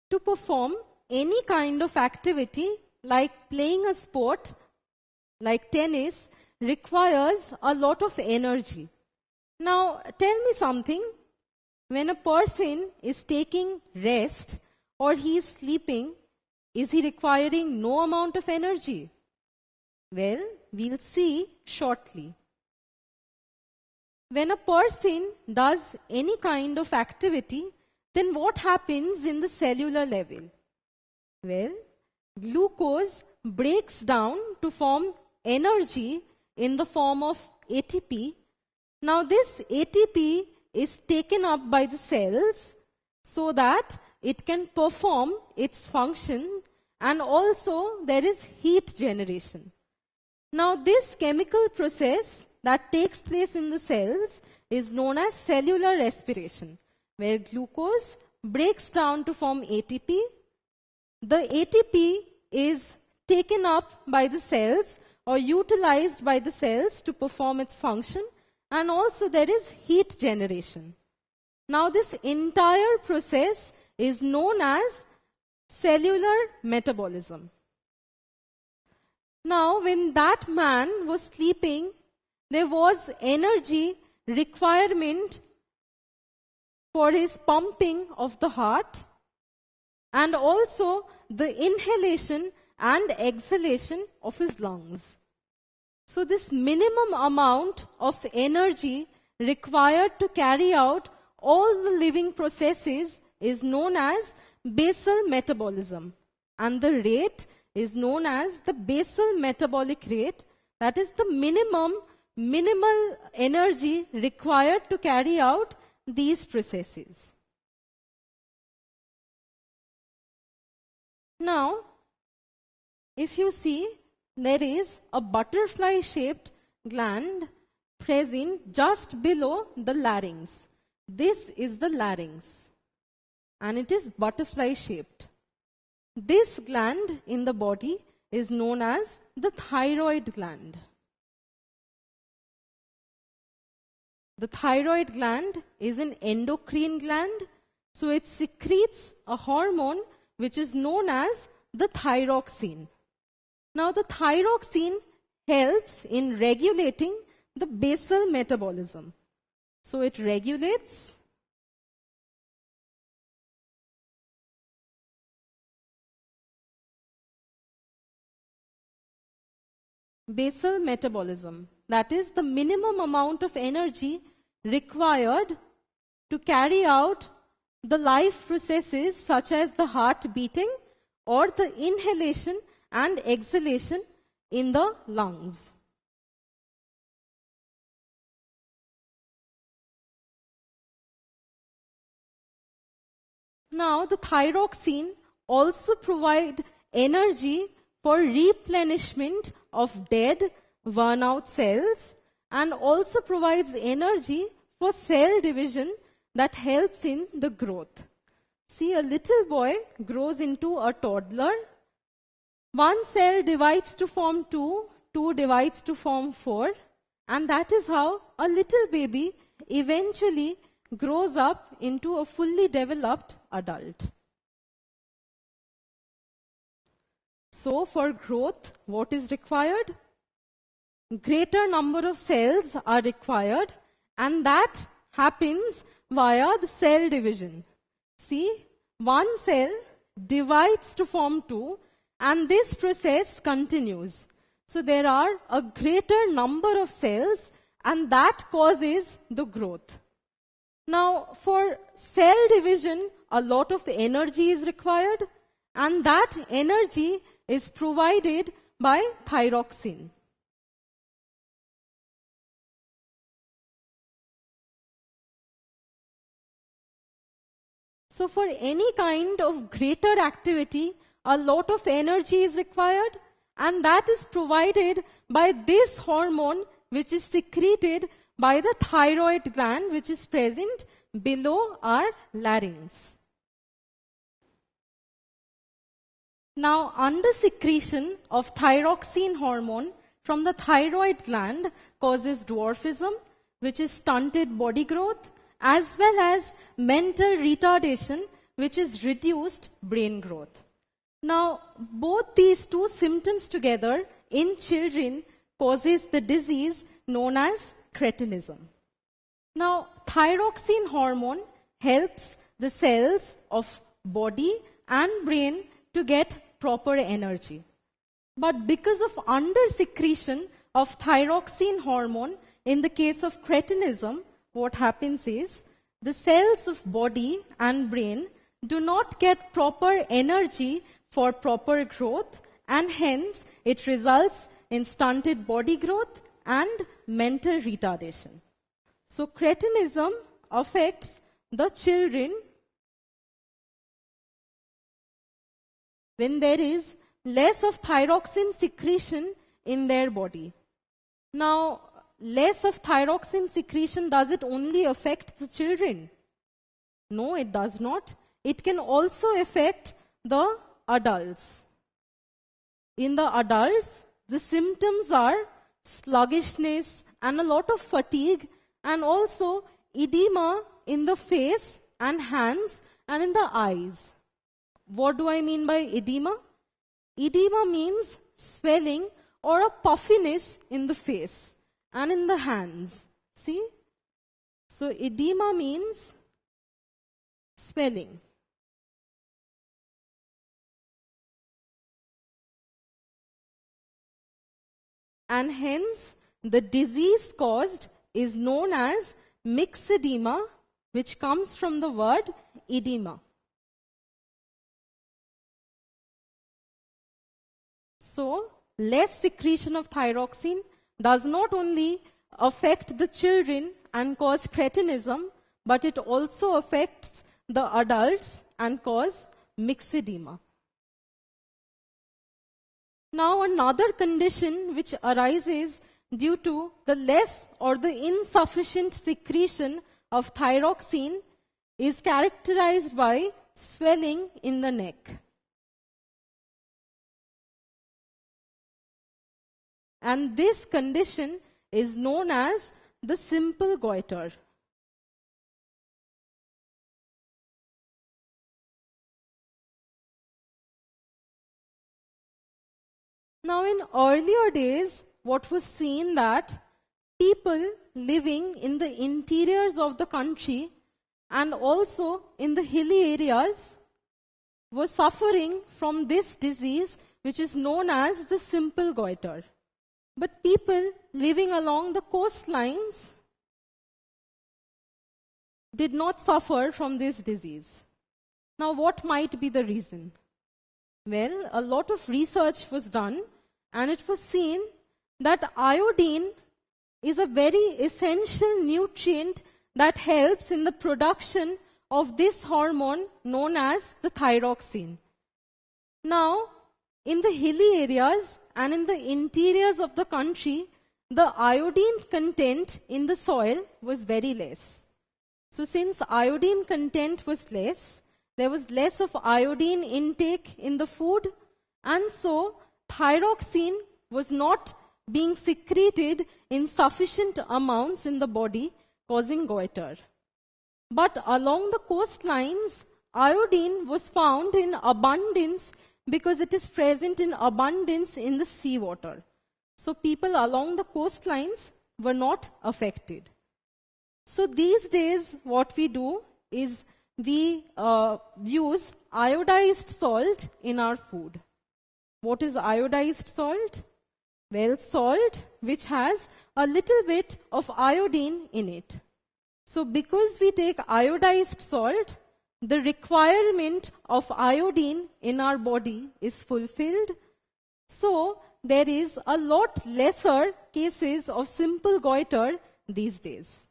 to perform any kind of activity like playing a sport, like tennis, requires a lot of energy. Now, tell me something. When a person is taking rest or he is sleeping, is he requiring no amount of energy? Well, we'll see shortly. When a person does any kind of activity, then what happens in the cellular level? Well, glucose breaks down to form energy in the form of ATP. Now, this ATP is taken up by the cells so that it can perform its function, and also there is heat generation. Now, this chemical process that takes place in the cells is known as cellular respiration, where glucose breaks down to form ATP. The ATP is taken up by the cells or utilized by the cells to perform its function, and also there is heat generation. Now, this entire process is known as cellular metabolism. Now, when that man was sleeping, there was energy requirement for his pumping of the heart, and also the inhalation and exhalation of his lungs. So this minimum amount of energy required to carry out all the living processes is known as basal metabolism, and the rate is known as the basal metabolic rate. That is the minimal energy required to carry out these processes. Now, if you see, there is a butterfly-shaped gland present just below the larynx. This is the larynx, and it is butterfly-shaped. This gland in the body is known as the thyroid gland. The thyroid gland is an endocrine gland, so it secretes a hormone which is known as the thyroxine. Now, the thyroxine helps in regulating the basal metabolism. So, it regulates basal metabolism. That is the minimum amount of energy required to carry out the life processes such as the heart beating or the inhalation and exhalation in the lungs. Now, the thyroxine also provides energy for replenishment of dead, worn-out cells, and also provides energy for cell division that helps in the growth. See, a little boy grows into a toddler. One cell divides to form two, two divides to form four, and that is how a little baby eventually grows up into a fully developed adult. So, for growth, what is required? Greater number of cells are required, and that happens via the cell division. See, one cell divides to form two, and this process continues. So there are a greater number of cells, and that causes the growth. Now, for cell division, a lot of energy is required, and that energy is provided by thyroxine. So for any kind of greater activity, a lot of energy is required, and that is provided by this hormone which is secreted by the thyroid gland which is present below our larynx. Now, under secretion of thyroxine hormone from the thyroid gland causes dwarfism, which is stunted body growth, as well as mental retardation, which is reduced brain growth. Now, both these two symptoms together in children causes the disease known as cretinism. Now, thyroxine hormone helps the cells of body and brain to get proper energy. But because of under-secretion of thyroxine hormone, in the case of cretinism, what happens is the cells of body and brain do not get proper energy for proper growth, and hence it results in stunted body growth and mental retardation. So cretinism affects the children when there is less of thyroxine secretion in their body. Now, less of thyroxine secretion, does it only affect the children? No, it does not. It can also affect the adults. In the adults, the symptoms are sluggishness and a lot of fatigue, and also edema in the face and hands and in the eyes. What do I mean by edema? Edema means swelling or a puffiness in the face and in the hands. See? So edema means swelling. And hence, the disease caused is known as myxedema, which comes from the word edema. So, less secretion of thyroxine does not only affect the children and cause cretinism, but it also affects the adults and cause myxedema. Now, another condition which arises due to the less or the insufficient secretion of thyroxine is characterized by swelling in the neck. And this condition is known as the simple goiter. Now, in earlier days, what was seen that people living in the interiors of the country and also in the hilly areas were suffering from this disease, which is known as the simple goiter. But people living along the coastlines did not suffer from this disease. Now, what might be the reason? Well, a lot of research was done, and it was seen that iodine is a very essential nutrient that helps in the production of this hormone known as the thyroxine. Now, in the hilly areas and in the interiors of the country, the iodine content in the soil was very less. So since iodine content was less, there was less of iodine intake in the food, and so thyroxine was not being secreted in sufficient amounts in the body, causing goiter. But along the coastlines, iodine was found in abundance because it is present in abundance in the seawater. So people along the coastlines were not affected. So these days, what we do is we use iodized salt in our food. What is iodized salt? Well, salt which has a little bit of iodine in it. So because we take iodized salt, the requirement of iodine in our body is fulfilled. So there is a lot lesser cases of simple goiter these days.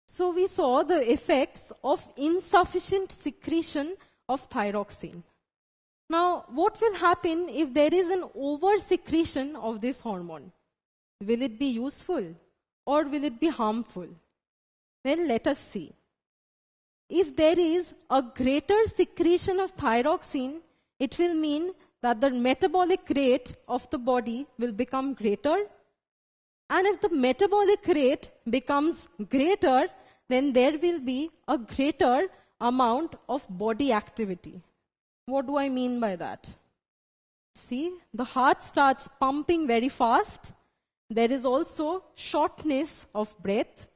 So we saw the effects of insufficient secretion of thyroxine. Now, what will happen if there is an over-secretion of this hormone? Will it be useful or will it be harmful? Well, let us see. If there is a greater secretion of thyroxine, it will mean that the metabolic rate of the body will become greater. And if the metabolic rate becomes greater, then there will be a greater amount of body activity. What do I mean by that? See, the heart starts pumping very fast. There is also shortness of breath,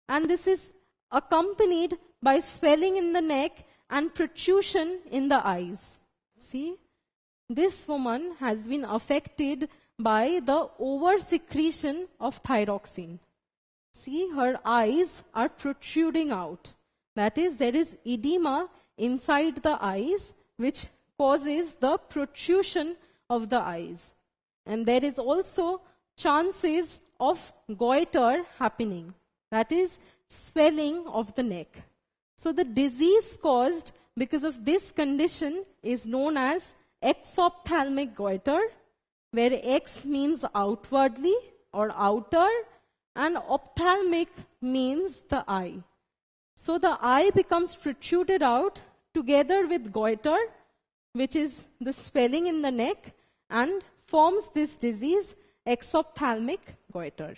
and this is accompanied by swelling in the neck and protrusion in the eyes. See, this woman has been affected by the over-secretion of thyroxine. See, her eyes are protruding out. That is, there is edema inside the eyes, which causes the protrusion of the eyes. And there is also chances of goiter happening. That is, swelling of the neck. So the disease caused because of this condition is known as exophthalmic goiter, where X means outwardly or outer, and ophthalmic means the eye. So the eye becomes protruded out together with goiter, which is the swelling in the neck, and forms this disease, exophthalmic goiter.